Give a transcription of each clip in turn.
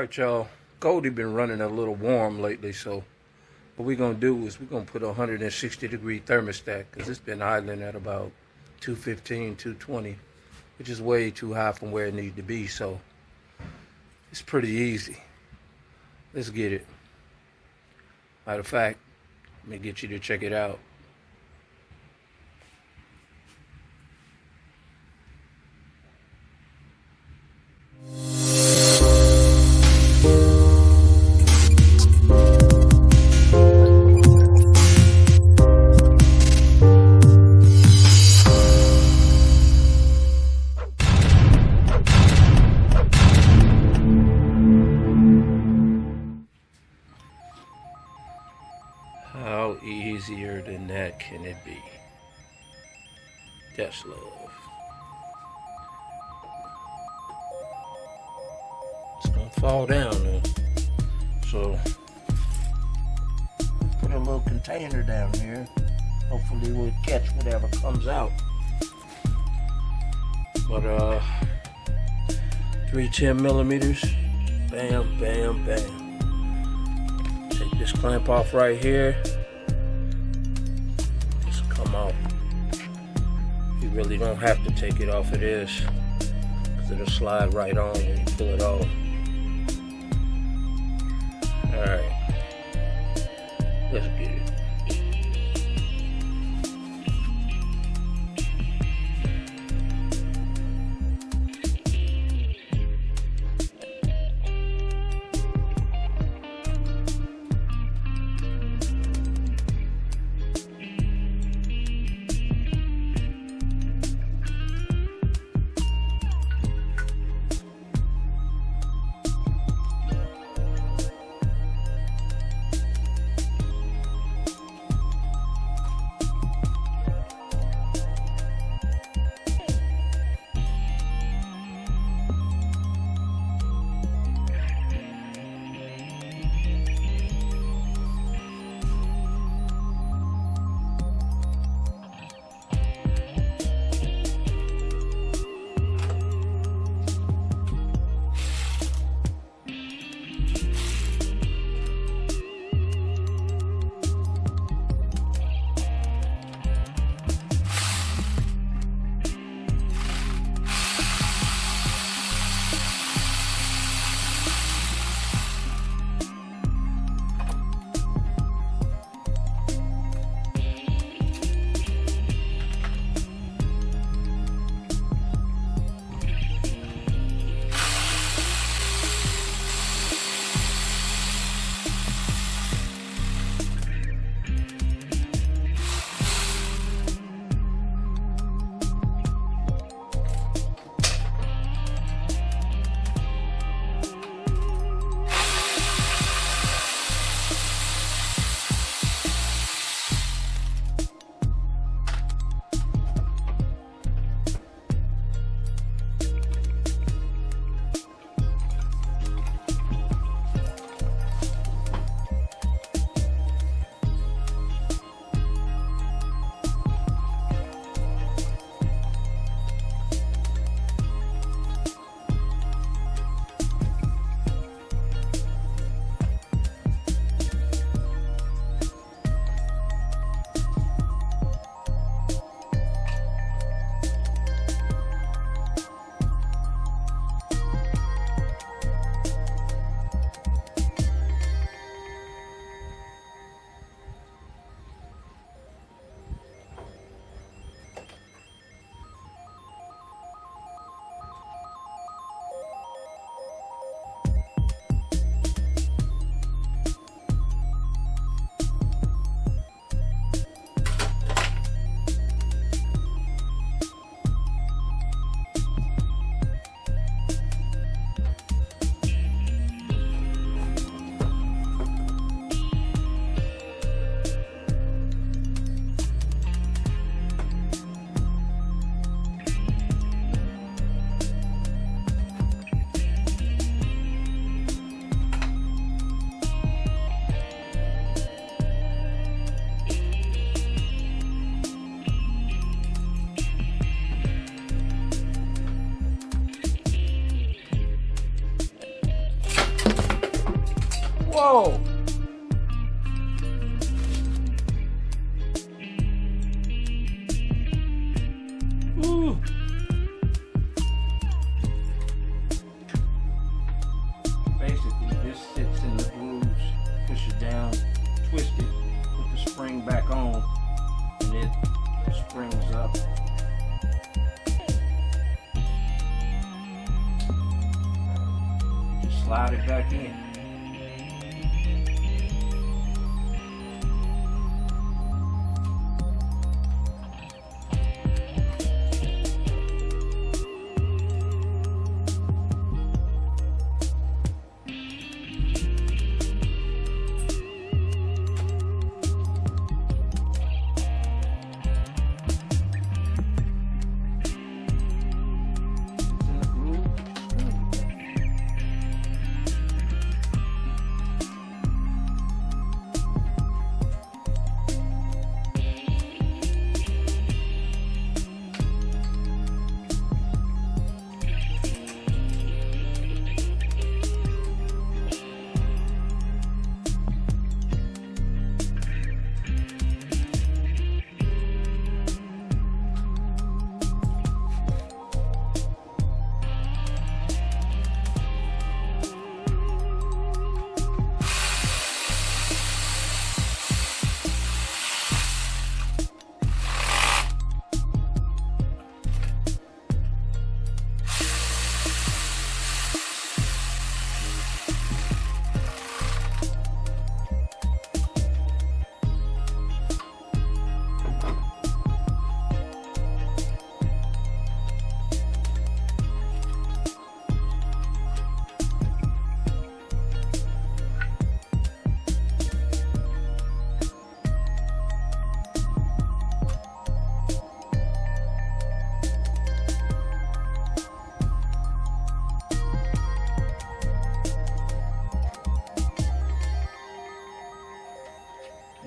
Alright, y'all. Goldie been running a little warm lately, so what we're going to do is we're going to put a 160-degree thermostat, because it's been idling at about 215, 220, which is way too high from where it needs to be, so it's pretty easy. Let's get it. Matter of fact, let me get you to check it out. How easier than that can it be? That's love. It's gonna fall down though. So put a little container down here. Hopefully we'll catch whatever comes out. But 310 millimeters. Bam, bam, bam. Take this clamp off right here. Just come off. You really don't have to take it off of this, because it'll slide right on when you pull it off. Alright. Let's get it. go. Ooh. Basically, this sits in the grooves. Push it down, twist it, put the spring back on, and it springs up. Just slide it back in.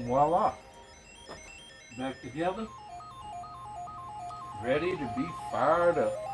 Voila, back together, ready to be fired up.